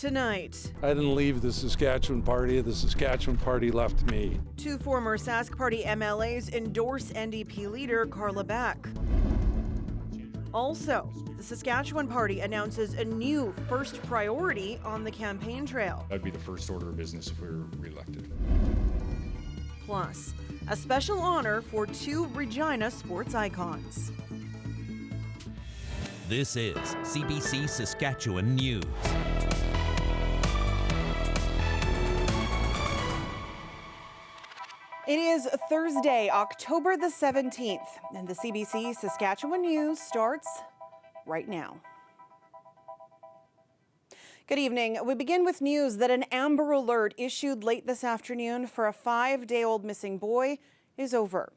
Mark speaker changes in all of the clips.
Speaker 1: tonight.
Speaker 2: I didn't leave the Saskatchewan Party. The Saskatchewan Party left me.
Speaker 1: Two former Sask Party MLAs endorse NDP Leader Beck. Also, the Saskatchewan Party announces a new first priority on the campaign trail.
Speaker 3: That'd be the first order of business if we were reelected.
Speaker 1: Plus, a special honor for two Regina sports icons.
Speaker 4: This is CBC Saskatchewan News.
Speaker 1: It is Thursday, October the 17th, and the CBC Saskatchewan News starts right now. Good evening. We begin with news that an Amber Alert issued late this afternoon for a 5-day-old missing boy is over.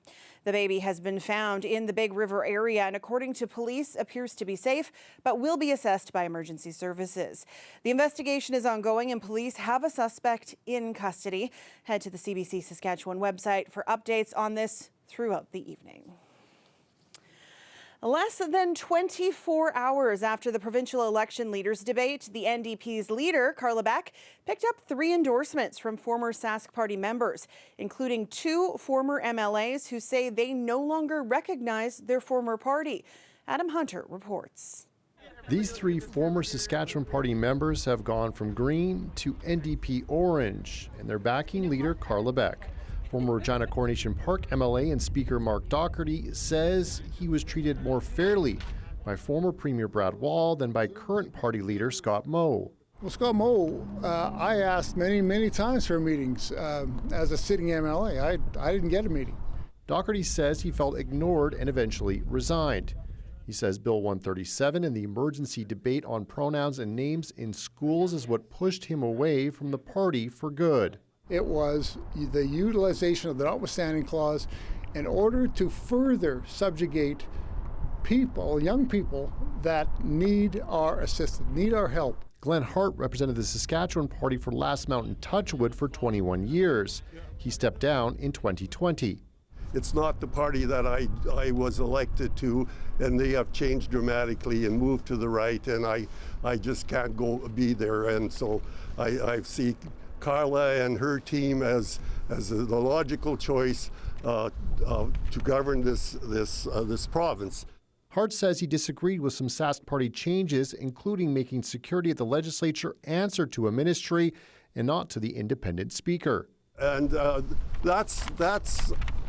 Speaker 1: The baby has been found in the Big River area and, according to police, appears to be safe, but will be assessed by emergency services. The investigation is ongoing and police have a suspect in custody. Head to the CBC Saskatchewan website for updates on this throughout the evening. Less than 24 hours after the provincial election leaders debate, the NDP's leader, Beck, picked up 3 endorsements from former Sask Party members, including 2 former MLAs who say they no longer recognize their former party. Adam Hunter reports.
Speaker 5: These 3 former Saskatchewan Party members have gone from green to NDP orange, and they're backing leader Beck. Former Regina Coronation Park MLA and Speaker Mark Docherty says he was treated more fairly by former Premier Brad Wall than by current party leader Scott Moe.
Speaker 6: Well, Scott Moe, I asked many times for meetings as a sitting MLA. I didn't get a meeting.
Speaker 5: Docherty says he felt ignored and eventually resigned. He says Bill 137 and the emergency debate on pronouns and names in schools is what pushed him away from the party for good.
Speaker 6: It was the utilization of the notwithstanding clause in order to further subjugate people, young people, that need our assistance, need our help.
Speaker 5: Glenn Hart represented the Saskatchewan Party for Last Mountain Touchwood for 21 years. He stepped down in 2020.
Speaker 7: It's not the party that I was elected to, and they have changed dramatically and moved to the right, and I just can't be there. And so I see Carla and her team as the logical choice to govern this province.
Speaker 5: Hart says he disagreed with some Sask Party changes, including making security at the legislature answer to a ministry and not to the independent speaker.
Speaker 7: And that's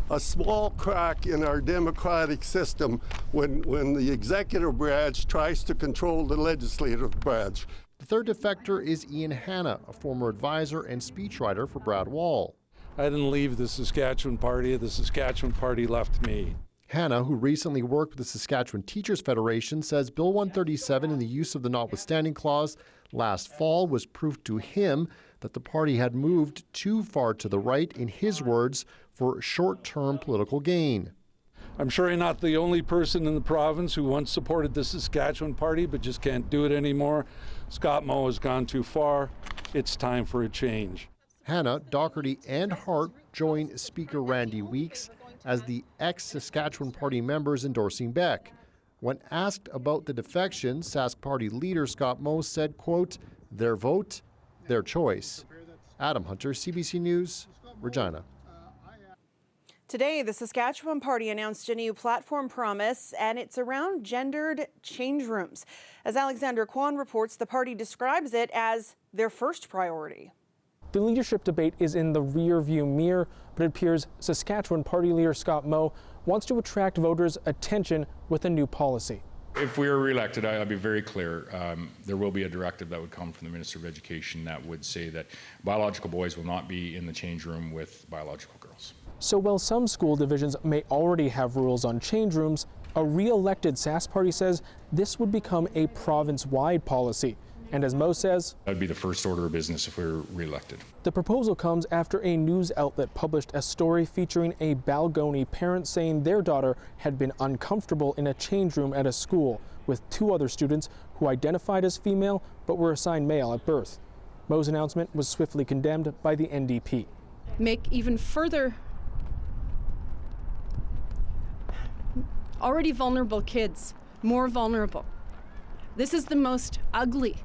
Speaker 7: a small crack in our democratic system when the executive branch tries to control the legislative branch.
Speaker 5: The third defector is Ian Hanna, a former advisor and speechwriter for Brad Wall.
Speaker 2: I didn't leave the Saskatchewan Party. The Saskatchewan Party left me.
Speaker 5: Hanna, who recently worked with the Saskatchewan Teachers Federation, says Bill 137 and the use of the notwithstanding clause last fall was proof to him that the party had moved too far to the right, in his words, for short-term political gain.
Speaker 2: I'm sure I'm not the only person in the province who once supported the Saskatchewan Party but just can't do it anymore. Scott Moe has gone too far. It's time for a change.
Speaker 5: Hanna, Docherty, and Hart join Speaker Randy Weeks as the ex-Saskatchewan Party members endorsing Beck. When asked about the defection, Sask Party leader Scott Moe said, quote, "Their vote, their choice." Adam Hunter, CBC News, Regina.
Speaker 1: Today, the Saskatchewan Party announced a new platform promise, and it's around gendered change rooms. As Alexander Kwan reports, the party describes it as their first priority.
Speaker 8: The leadership debate is in the rear-view mirror, but it appears Saskatchewan Party leader Scott Moe wants to attract voters' attention with a new policy.
Speaker 3: If we are reelected, I'll be very clear. There will be a directive that would come from the Minister of Education that would say that biological boys will not be in the change room with biological girls.
Speaker 8: So while some school divisions may already have rules on change rooms, a re-elected Sask Party says this would become a province-wide policy. And as Moe says,
Speaker 3: that'd be the first order of business if we were reelected.
Speaker 8: The proposal comes after a news outlet published a story featuring a Balgony parent saying their daughter had been uncomfortable in a change room at a school with 2 other students who identified as female but were assigned male at birth. Moe's announcement was swiftly condemned by the NDP.
Speaker 9: Make even further already vulnerable kids more vulnerable. This is the most ugly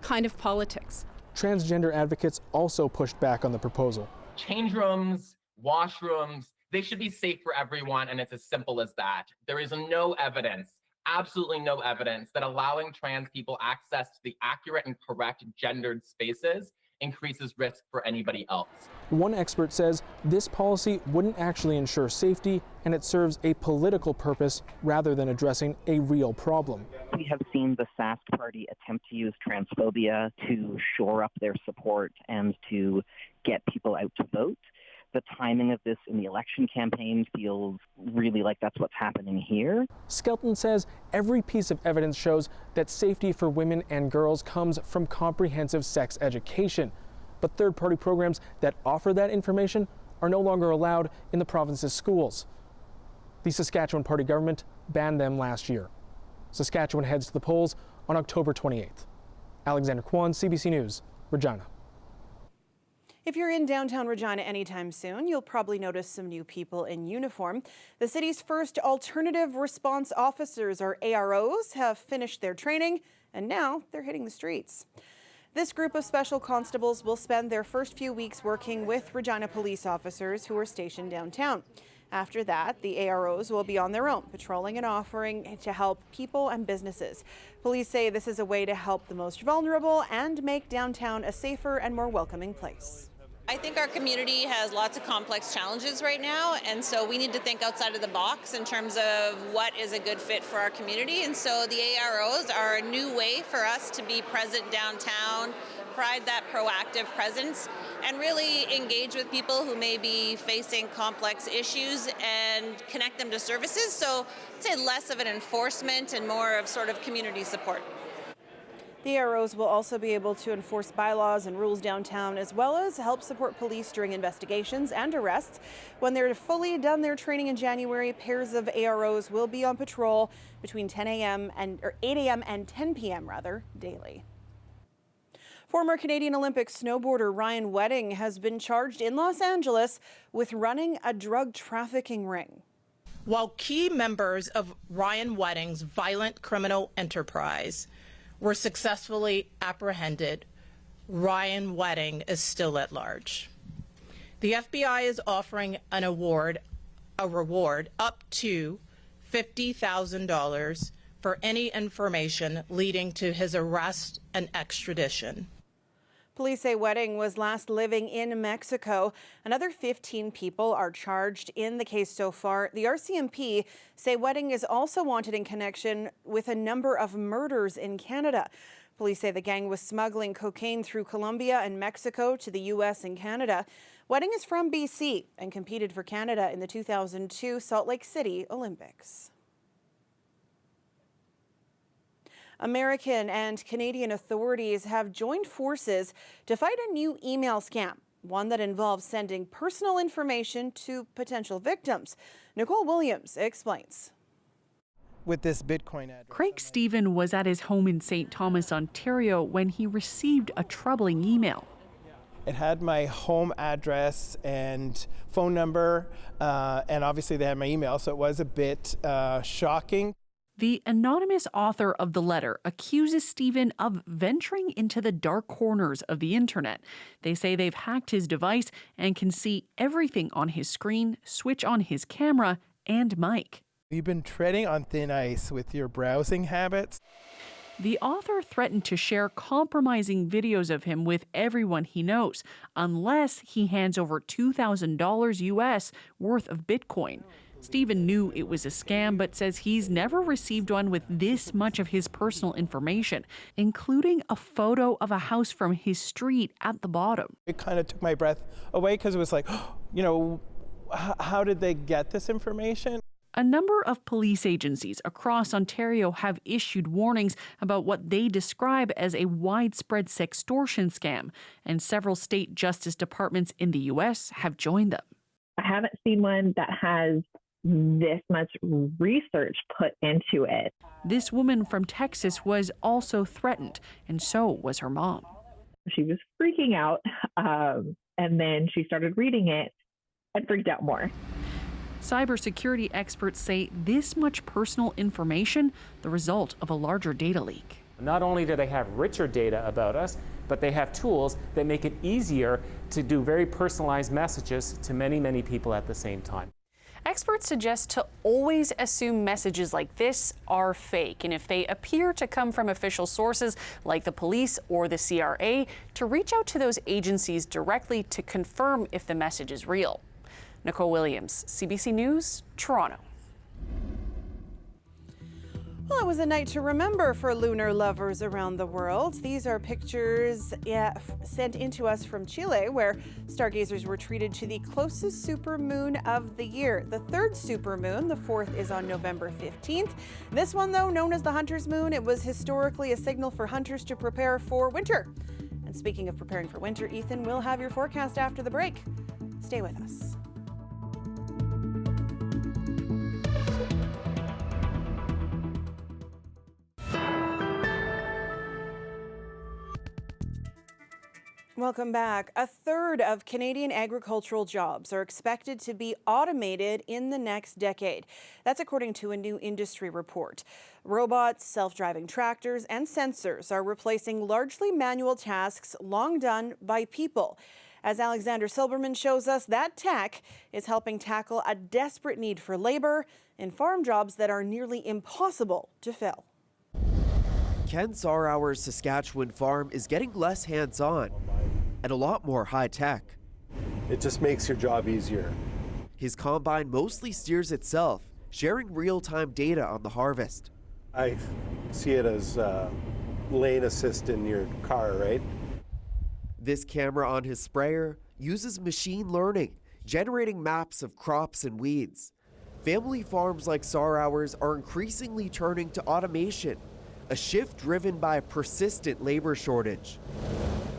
Speaker 9: kind of politics.
Speaker 8: Transgender advocates also pushed back on the proposal.
Speaker 10: Change rooms, washrooms, they should be safe for everyone, and it's as simple as that. There is no evidence, absolutely no evidence, that allowing trans people access to the accurate and correct gendered spaces increases risk for anybody else.
Speaker 8: One expert says this policy wouldn't actually ensure safety, and it serves a political purpose rather than addressing a real problem.
Speaker 11: We have seen the Sask Party attempt to use transphobia to shore up their support and to get people out to vote. The timing of this in the election campaign feels really like that's what's happening here.
Speaker 8: Skelton says every piece of evidence shows that safety for women and girls comes from comprehensive sex education. But third-party programs that offer that information are no longer allowed in the province's schools. The Saskatchewan Party government banned them last year. Saskatchewan heads to the polls on October 28th. Alexander Kwan, CBC News, Regina.
Speaker 1: If you're in downtown Regina anytime soon, you'll probably notice some new people in uniform. The city's first alternative response officers, or AROs, have finished their training, and now they're hitting the streets. This group of special constables will spend their first few weeks working with Regina police officers who are stationed downtown. After that, the AROs will be on their own, patrolling and offering to help people and businesses. Police say this is a way to help the most vulnerable and make downtown a safer and more welcoming place.
Speaker 12: I think our community has lots of complex challenges right now, and so we need to think outside of the box in terms of what is a good fit for our community. And so the AROs are a new way for us to be present downtown, provide that proactive presence, and really engage with people who may be facing complex issues and connect them to services. So I'd say less of an enforcement and more of sort of community support.
Speaker 1: The AROs will also be able to enforce bylaws and rules downtown, as well as help support police during investigations and arrests. When they're fully done their training in January, pairs of AROs will be on patrol between 8 a.m. and 10 p.m. daily. Former Canadian Olympic snowboarder Ryan Wedding has been charged in Los Angeles with running a drug trafficking ring.
Speaker 13: While key members of Ryan Wedding's violent criminal enterprise were successfully apprehended, Ryan Wedding is still at large. The FBI is offering a reward up to $50,000 for any information leading to his arrest and extradition.
Speaker 1: Police say Wedding was last living in Mexico. Another 15 people are charged in the case so far. The RCMP say Wedding is also wanted in connection with a number of murders in Canada. Police say the gang was smuggling cocaine through Colombia and Mexico to the U.S. and Canada. Wedding is from BC and competed for Canada in the 2002 Salt Lake City Olympics. American and Canadian authorities have joined forces to fight a new email scam, one that involves sending personal information to potential victims. Nicole Williams explains.
Speaker 14: With this Bitcoin address.
Speaker 15: Craig Stephen was at his home in St. Thomas, Ontario, when he received a troubling email.
Speaker 14: It had my home address and phone number, and obviously they had my email, so it was a bit shocking.
Speaker 15: The anonymous author of the letter accuses Stephen of venturing into the dark corners of the internet. They say they've hacked his device and can see everything on his screen, switch on his camera and mic.
Speaker 14: You've been treading on thin ice with your browsing habits.
Speaker 15: The author threatened to share compromising videos of him with everyone he knows, unless he hands over $2,000 US worth of Bitcoin. Stephen knew it was a scam, but says he's never received one with this much of his personal information, including a photo of a house from his street at the bottom.
Speaker 14: It kind of took my breath away because it was like, you know, how did they get this information?
Speaker 15: A number of police agencies across Ontario have issued warnings about what they describe as a widespread sextortion scam, and several state justice departments in the U.S. have joined them.
Speaker 16: I haven't seen one that has this much research put into it.
Speaker 15: This woman from Texas was also threatened, and so was her mom.
Speaker 16: She was freaking out, and then she started reading it and freaked out more.
Speaker 15: Cybersecurity experts say this much personal information, the result of a larger data leak.
Speaker 17: Not only do they have richer data about us, but they have tools that make it easier to do very personalized messages to many, many people at the same time.
Speaker 15: Experts suggest to always assume messages like this are fake, and if they appear to come from official sources like the police or the CRA, to reach out to those agencies directly to confirm if the message is real. Nicole Williams, CBC News, Toronto.
Speaker 1: Well, it was a night to remember for lunar lovers around the world. These are pictures sent in to us from Chile, where stargazers were treated to the closest supermoon of the year. The third supermoon, the fourth, is on November 15th. This one, though, known as the Hunter's Moon, it was historically a signal for hunters to prepare for winter. And speaking of preparing for winter, Ethan will have your forecast after the break. Stay with us. Welcome back. A third of Canadian agricultural jobs are expected to be automated in the next decade. That's according to a new industry report. Robots, self-driving tractors, and sensors are replacing largely manual tasks long done by people. As Alexander Silberman shows us, that tech is helping tackle a desperate need for labor in farm jobs that are nearly impossible to fill.
Speaker 18: Ken Sarauer's Saskatchewan farm is getting less hands-on and a lot more high-tech.
Speaker 19: It just makes your job easier.
Speaker 18: His combine mostly steers itself, sharing real-time data on the harvest.
Speaker 19: I see it as lane assist in your car, right?
Speaker 18: This camera on his sprayer uses machine learning, generating maps of crops and weeds. Family farms like Sarauer's are increasingly turning to automation, a shift driven by a persistent labor shortage.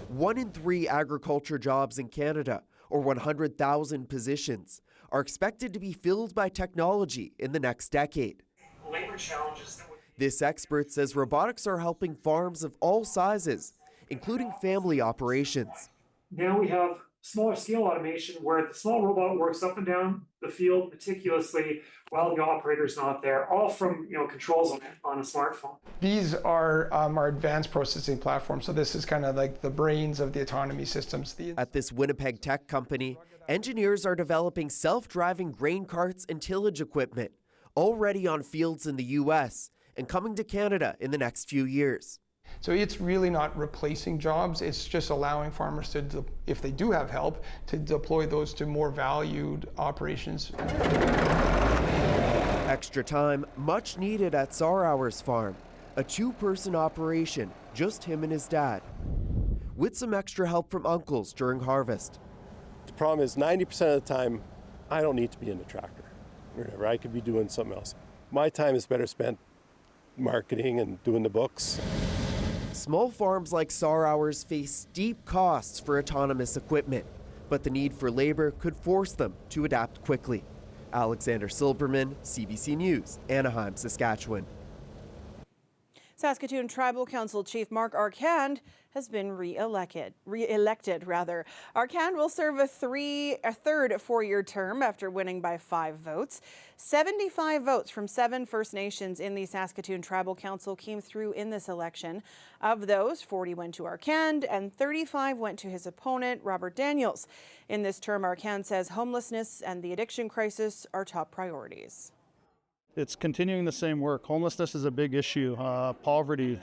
Speaker 18: 1 in 3 agriculture jobs in Canada, or 100,000 positions, are expected to be filled by technology in the next decade.
Speaker 20: Labor challenges.
Speaker 18: This expert says robotics are helping farms of all sizes, including family operations.
Speaker 20: Now we have smaller scale automation where the small robot works up and down the field meticulously while the operator's not there, all from controls on a smartphone.
Speaker 14: These are our advanced processing platforms, so this is kind of like the brains of the autonomy systems.
Speaker 18: At this Winnipeg tech company, engineers are developing self-driving grain carts and tillage equipment, already on fields in the U.S. and coming to Canada in the next few years.
Speaker 14: So it's really not replacing jobs, it's just allowing farmers to, if they do have help, to deploy those to more valued operations.
Speaker 18: Extra time, much needed at Sarauer's farm, a 2-person operation, just him and his dad, with some extra help from uncles during harvest.
Speaker 19: The problem is 90% of the time, I don't need to be in the tractor. Whatever, I could be doing something else. My time is better spent marketing and doing the books.
Speaker 18: Small farms like Sarauer's face steep costs for autonomous equipment, but the need for labor could force them to adapt quickly. Alexander Silberman, CBC News, Anaheim, Saskatchewan.
Speaker 1: Saskatoon Tribal Council Chief Mark Arcand has been re-elected. Arcand will serve a third 4-year term after winning by 5 votes. 75 votes from 7 First Nations in the Saskatoon Tribal Council came through in this election. Of those, 40 went to Arcand and 35 went to his opponent, Robert Daniels. In this term, Arcand says homelessness and the addiction crisis are top priorities.
Speaker 21: It's continuing the same work. Homelessness is a big issue. Poverty,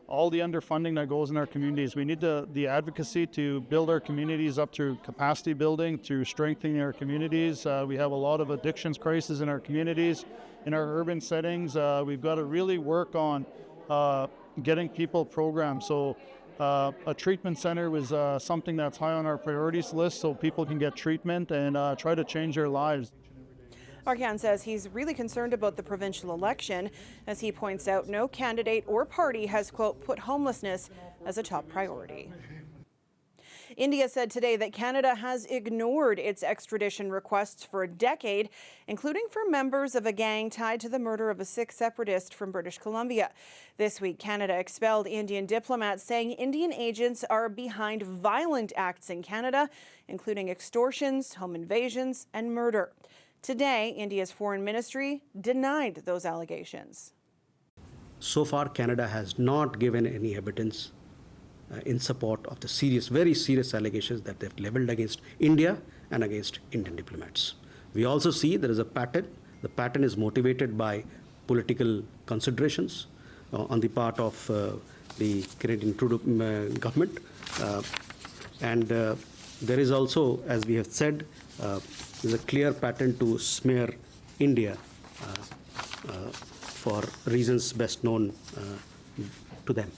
Speaker 21: all the underfunding that goes in our communities. We need the advocacy to build our communities up through capacity building, through strengthening our communities. We have a lot of addictions crises in our communities, in our urban settings. We've got to really work on getting people programmed. So a treatment center was something that's high on our priorities list so people can get treatment and try to change their lives.
Speaker 1: Arcand says he's really concerned about the provincial election. As he points out, no candidate or party has, quote, put homelessness as a top priority. India said today that Canada has ignored its extradition requests for a decade, including for members of a gang tied to the murder of a Sikh separatist from British Columbia. This week, Canada expelled Indian diplomats, saying Indian agents are behind violent acts in Canada, including extortions, home invasions, and murder. Today, India's foreign ministry denied those allegations.
Speaker 4: So far, Canada has not given any evidence in support of the serious, very serious allegations that they've leveled against India and against Indian diplomats. We also see there is a pattern. The pattern is motivated by political considerations on the part of the Canadian Trudeau government. There is also, as we have said, there's a clear pattern to smear India for reasons best known to them.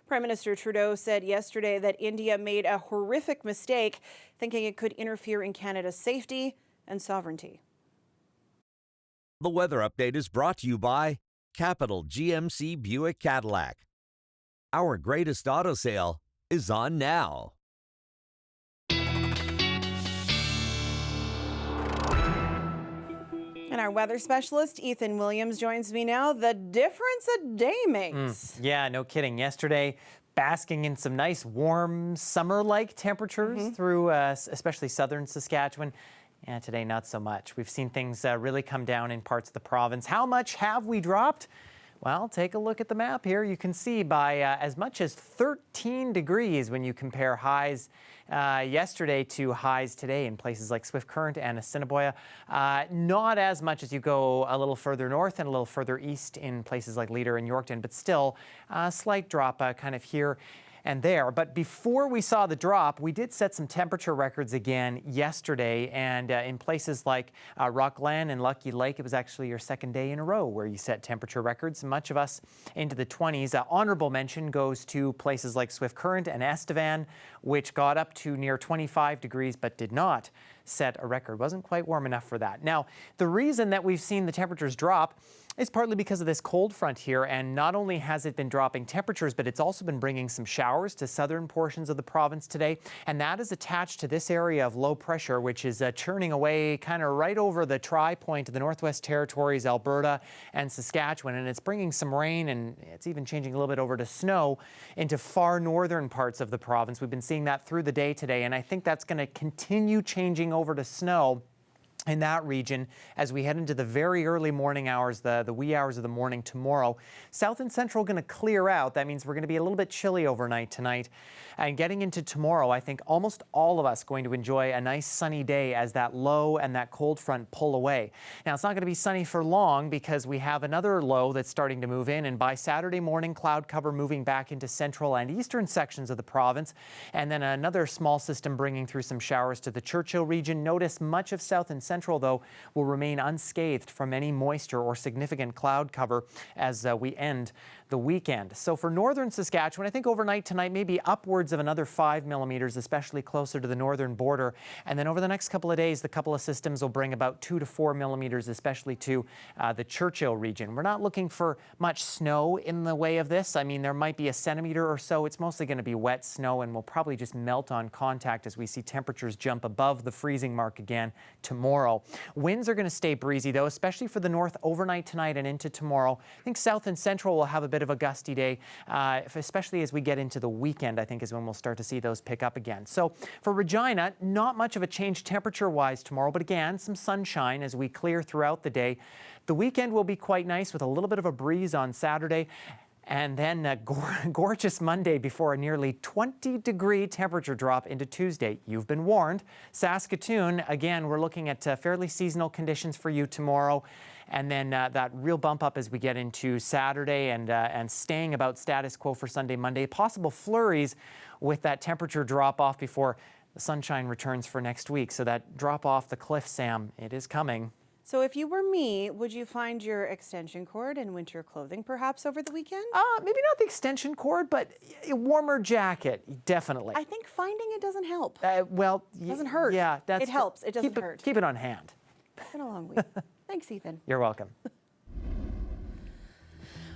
Speaker 1: Prime Minister Trudeau said yesterday that India made a horrific mistake, thinking it could interfere in Canada's safety and sovereignty.
Speaker 22: The weather update is brought to you by Capital GMC Buick Cadillac. Our greatest auto sale is on now.
Speaker 1: And our weather specialist, Ethan Williams, joins me now. The difference a day makes.
Speaker 23: Yeah, no kidding. Yesterday, basking in some nice, warm, summer-like temperatures through especially southern Saskatchewan. And today, not so much. We've seen things really come down in parts of the province. How much have we dropped? Well, take a look at the map here. You can see by as much as 13 degrees when you compare highs yesterday to highs today in places like Swift Current and Assiniboia. Not as much as you go a little further north and a little further east in places like Leader and Yorkton, but still a slight drop kind of here and there. But before we saw the drop, we did set some temperature records again yesterday, and in places like Rockland and Lucky Lake, it was actually your second day in a row where you set temperature records, much of us into the 20s. Honorable mention goes to places like Swift Current and Estevan, which got up to near 25 degrees but did not set a record. Wasn't quite warm enough for that. Now, the reason that we've seen the temperatures drop is partly because of this cold front here, and not only has it been dropping temperatures, but it's also been bringing some showers to southern portions of the province today, and that is attached to this area of low pressure, which is churning away kind of right over the tri-point of the Northwest Territories, Alberta and Saskatchewan, and it's bringing some rain, and it's even changing a little bit over to snow into far northern parts of the province. We've been seeing that through the day today, and I think that's going to continue changing over to snow in that region as we head into the very early morning hours, the wee hours of the morning tomorrow. South and central going to clear out. That means we're going to be a little bit chilly overnight tonight. And getting into tomorrow, I think almost all of us going to enjoy a nice sunny day as that low and that cold front pull away. Now, it's not going to be sunny for long because we have another low that's starting to move in, and by Saturday morning, cloud cover moving back into central and eastern sections of the province, and then another small system bringing through some showers to the Churchill region. Notice much of south and central, though, will remain unscathed from any moisture or significant cloud cover as we end the weekend. So for northern Saskatchewan, I think overnight tonight, maybe upwards of another 5 millimeters, especially closer to the northern border. And then over the next couple of days, the couple of systems will bring about 2 to 4 millimeters, especially to the Churchill region. We're not looking for much snow in the way of this. I mean, there might be a centimeter or so. It's mostly going to be wet snow and will probably just melt on contact as we see temperatures jump above the freezing mark again tomorrow. Winds are going to stay breezy, though, especially for the north overnight tonight and into tomorrow. I think south and central will have a bit of a gusty day, especially as we get into the weekend, I think is when we'll start to see those pick up again. So for Regina, not much of a change temperature-wise tomorrow, but again, some sunshine as we clear throughout the day. The weekend will be quite nice with a little bit of a breeze on Saturday. And then a gorgeous Monday before a nearly 20-degree temperature drop into Tuesday. You've been warned. Saskatoon, again, we're looking at fairly seasonal conditions for you tomorrow. And then that real bump up as we get into Saturday and staying about status quo for Sunday, Monday. Possible flurries with that temperature drop off before the sunshine returns for next week. So that drop off the cliff, Sam, it is coming.
Speaker 1: So if you were me, would you find your extension cord and winter clothing perhaps over the weekend?
Speaker 23: Maybe not the extension cord, but a warmer jacket, definitely.
Speaker 1: I think finding it doesn't help.
Speaker 23: Well,
Speaker 1: it doesn't hurt.
Speaker 23: Yeah,
Speaker 1: it helps. It doesn't hurt.
Speaker 23: Keep it on hand.
Speaker 1: It's been a long week. Thanks, Ethan.
Speaker 23: You're welcome.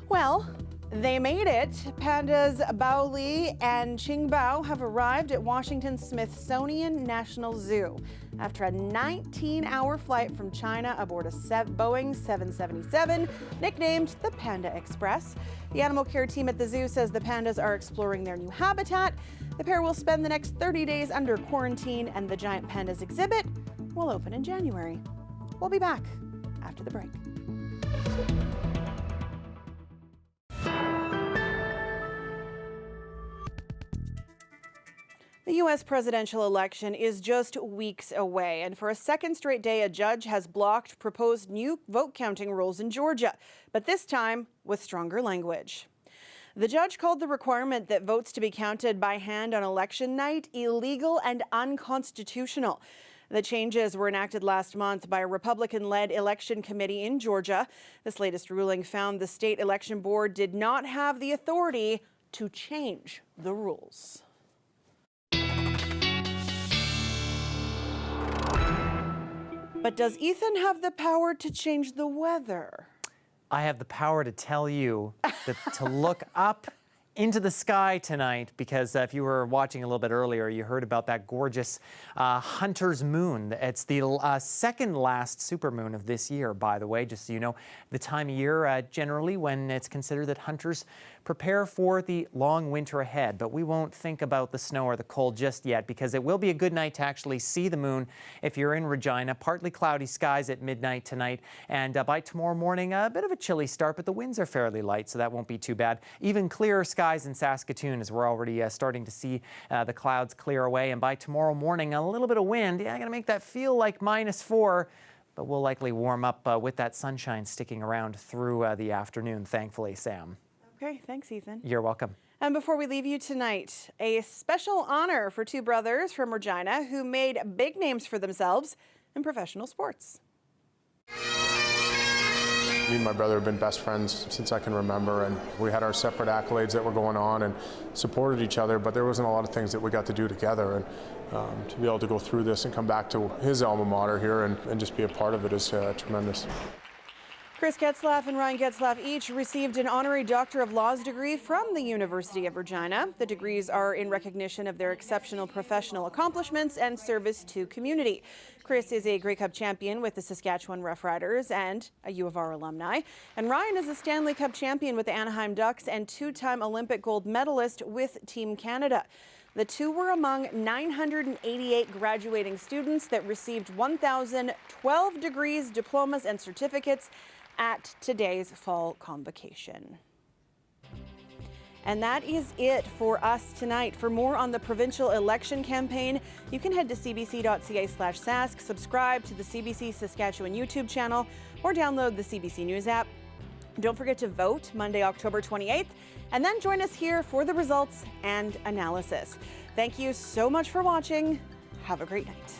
Speaker 1: Well, they made it. Pandas Bao Li and Qingbao have arrived at Washington's Smithsonian National Zoo after a 19-hour flight from China aboard a Boeing 777, nicknamed the Panda Express. The animal care team at the zoo says the pandas are exploring their new habitat. The pair will spend the next 30 days under quarantine, and the giant pandas exhibit will open in January. We'll be back after the break. The U.S. presidential election is just weeks away, and for a second straight day, a judge has blocked proposed new vote counting rules in Georgia, but this time with stronger language. The judge called the requirement that votes to be counted by hand on election night illegal and unconstitutional. The changes were enacted last month by a Republican-led election committee in Georgia. This latest ruling found the state election board did not have the authority to change the rules. But does Ethan have the power to change the weather?
Speaker 23: I have the power to tell you that to look up into the sky tonight, because if you were watching a little bit earlier, you heard about that gorgeous Hunter's moon. It's the second last supermoon of this year, by the way, just so you know, the time of year generally when it's considered that hunters prepare for the long winter ahead. But we won't think about the snow or the cold just yet, because it will be a good night to actually see the moon if you're in Regina. Partly cloudy skies at midnight tonight, and by tomorrow morning, a bit of a chilly start, but the winds are fairly light, so that won't be too bad. Even clearer skies in Saskatoon, as we're already starting to see the clouds clear away. And by tomorrow morning, a little bit of wind. Yeah, gonna make that feel like -4, but we'll likely warm up with that sunshine sticking around through the afternoon, thankfully, Sam.
Speaker 1: Okay, thanks, Ethan.
Speaker 23: You're welcome.
Speaker 1: And before we leave you tonight, a special honor for two brothers from Regina who made big names for themselves in professional sports.
Speaker 2: Me and my brother have been best friends since I can remember, and we had our separate accolades that were going on and supported each other, but there wasn't a lot of things that we got to do together. And to be able to go through this and come back to his alma mater here and just be a part of it is tremendous.
Speaker 1: Chris Getzlaff and Ryan Getzlaff each received an honorary Doctor of Laws degree from the University of Regina. The degrees are in recognition of their exceptional professional accomplishments and service to community. Chris is a Grey Cup champion with the Saskatchewan Roughriders and a U of R alumni. And Ryan is a Stanley Cup champion with the Anaheim Ducks and two-time Olympic gold medalist with Team Canada. The two were among 988 graduating students that received 1,012 degrees, diplomas, and certificates at today's fall convocation. And that is it for us tonight. For more on the provincial election campaign, you can head to cbc.ca/sask, subscribe to the CBC Saskatchewan YouTube channel, or download the CBC News app. Don't forget to vote Monday, October 28th, and then join us here for the results and analysis. Thank you so much for watching. Have a great night.